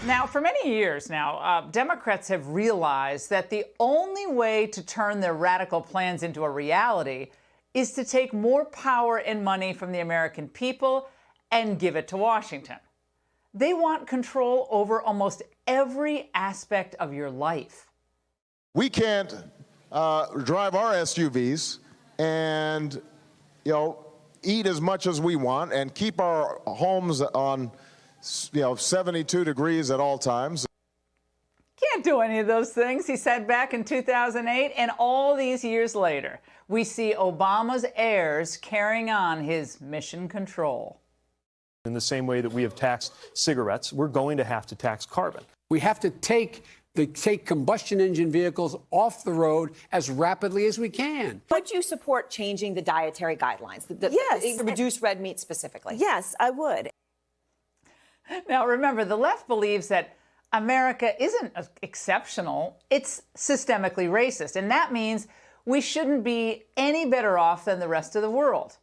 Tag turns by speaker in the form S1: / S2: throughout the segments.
S1: Now, for many years now, Democrats have realized that the only way to turn their radical plans into a reality is to take more power and money from the American people and give it to Washington. They want control over almost every aspect of your life.
S2: We can't drive our SUVs and, eat as much as we want and keep our homes on 72 degrees at all times.
S1: Can't do any of those things, he said back in 2008. And all these years later, we see Obama's heirs carrying on his mission control.
S3: In the same way that we have taxed cigarettes, we're going to have to tax carbon.
S4: We have to take combustion engine vehicles off the road as rapidly as we can.
S5: Would you support changing the dietary guidelines?
S6: Yes.
S5: Reduce red meat specifically?
S6: Yes, I would.
S1: Now, remember, the left believes that America isn't exceptional. It's systemically racist. And that means we shouldn't be any better off than the rest of the world.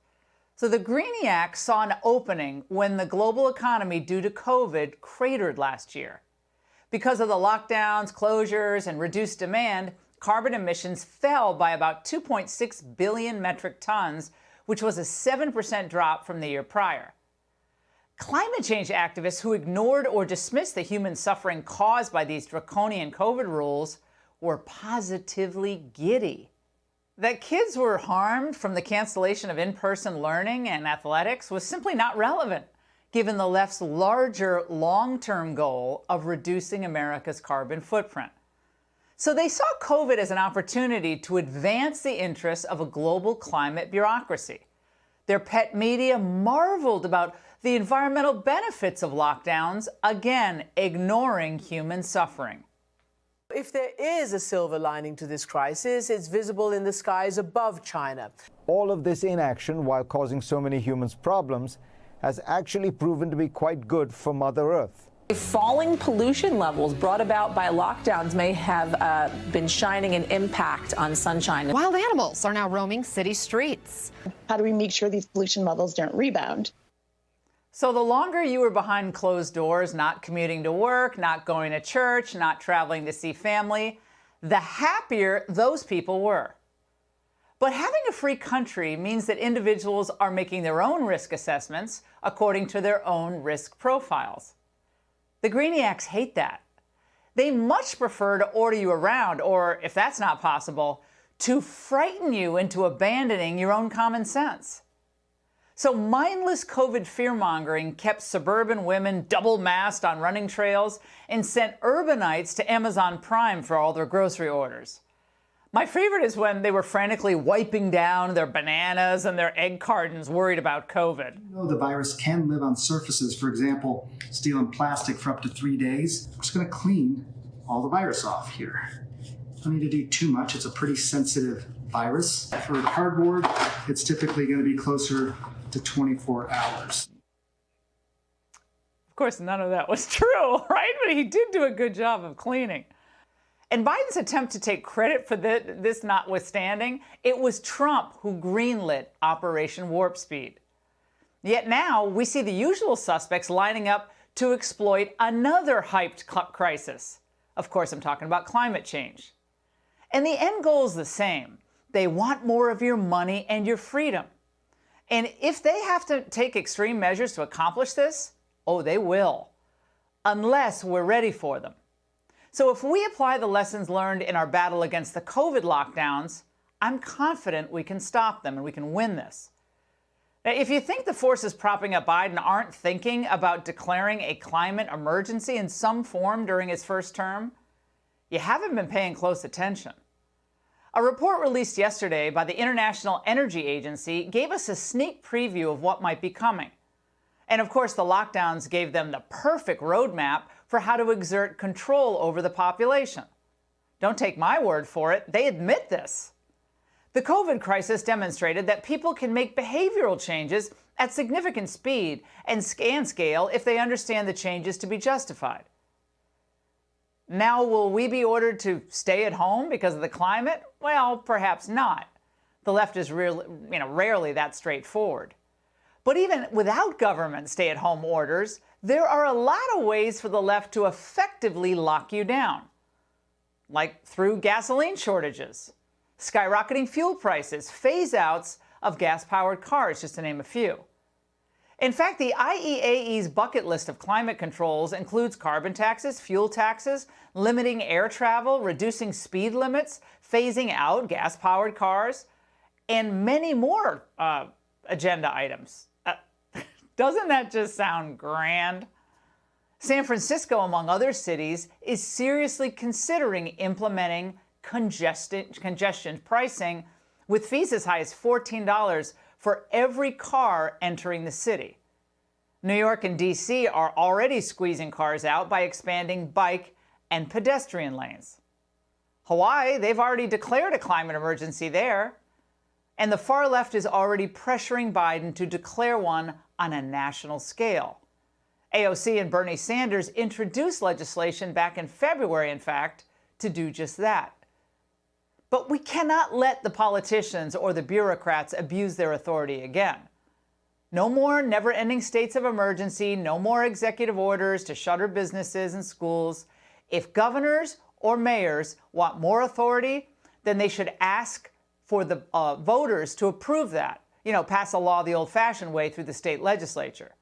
S1: So the Greeniacs saw an opening when the global economy due to COVID cratered last year. Because of the lockdowns, closures, and reduced demand, carbon emissions fell by about 2.6 billion metric tons, which was a 7% drop from the year prior. Climate change activists who ignored or dismissed the human suffering caused by these draconian COVID rules were positively giddy. That kids were harmed from the cancellation of in-person learning and athletics was simply not relevant, given the left's larger long-term goal of reducing America's carbon footprint. So they saw COVID as an opportunity to advance the interests of a global climate bureaucracy. Their pet media marveled about the environmental benefits of lockdowns, again, ignoring human suffering.
S7: If there is a silver lining to this crisis, it's visible in the skies above China.
S8: All of this inaction, while causing so many humans problems, has actually proven to be quite good for Mother Earth.
S9: Falling pollution levels brought about by lockdowns may have been shining an impact on sunshine.
S10: Wild animals are now roaming city streets.
S11: How do we make sure these pollution levels don't rebound?
S1: So the longer you were behind closed doors, not commuting to work, not going to church, not traveling to see family, the happier those people were. But having a free country means that individuals are making their own risk assessments according to their own risk profiles. The Greeniacs hate that. They much prefer to order you around, or if that's not possible, to frighten you into abandoning your own common sense. So mindless COVID fear-mongering kept suburban women double-masked on running trails and sent urbanites to Amazon Prime for all their grocery orders. My favorite is when they were frantically wiping down their bananas and their egg cartons worried about COVID.
S12: The virus can live on surfaces, for example, steel and plastic for up to 3 days. We're just going to clean all the virus off here. Don't need to do too much. It's a pretty sensitive virus. For cardboard, it's typically going to be closer to 24 hours.
S1: Of course, none of that was true, right? But he did do a good job of cleaning. And Biden's attempt to take credit for this notwithstanding, it was Trump who greenlit Operation Warp Speed. Yet now we see the usual suspects lining up to exploit another hyped crisis. Of course, I'm talking about climate change. And the end goal is the same. They want more of your money and your freedom. And if they have to take extreme measures to accomplish this, oh, they will, unless we're ready for them. So if we apply the lessons learned in our battle against the COVID lockdowns, I'm confident we can stop them and we can win this. Now, if you think the forces propping up Biden aren't thinking about declaring a climate emergency in some form during his first term, you haven't been paying close attention. A report released yesterday by the International Energy Agency gave us a sneak preview of what might be coming. And of course, the lockdowns gave them the perfect roadmap for how to exert control over the population. Don't take my word for it, they admit this. The COVID crisis demonstrated that people can make behavioral changes at significant speed and scale if they understand the changes to be justified. Now, will we be ordered to stay at home because of the climate? Well, perhaps not. The left is rarely that straightforward. But even without government stay-at-home orders, there are a lot of ways for the left to effectively lock you down, like through gasoline shortages, skyrocketing fuel prices, phase-outs of gas-powered cars, just to name a few. In fact, the IEAE's bucket list of climate controls includes carbon taxes, fuel taxes, limiting air travel, reducing speed limits, phasing out gas-powered cars, and many more agenda items. Doesn't that just sound grand? San Francisco, among other cities, is seriously considering implementing congestion pricing with fees as high as $14 for every car entering the city. New York and D.C. are already squeezing cars out by expanding bike and pedestrian lanes. Hawaii, they've already declared a climate emergency there. And the far left is already pressuring Biden to declare one on a national scale. AOC and Bernie Sanders introduced legislation back in February, in fact, to do just that. But we cannot let the politicians or the bureaucrats abuse their authority again. No more never-ending states of emergency, no more executive orders to shutter businesses and schools. If governors or mayors want more authority, then they should ask for the voters to approve that. Pass a law the old-fashioned way through the state legislature.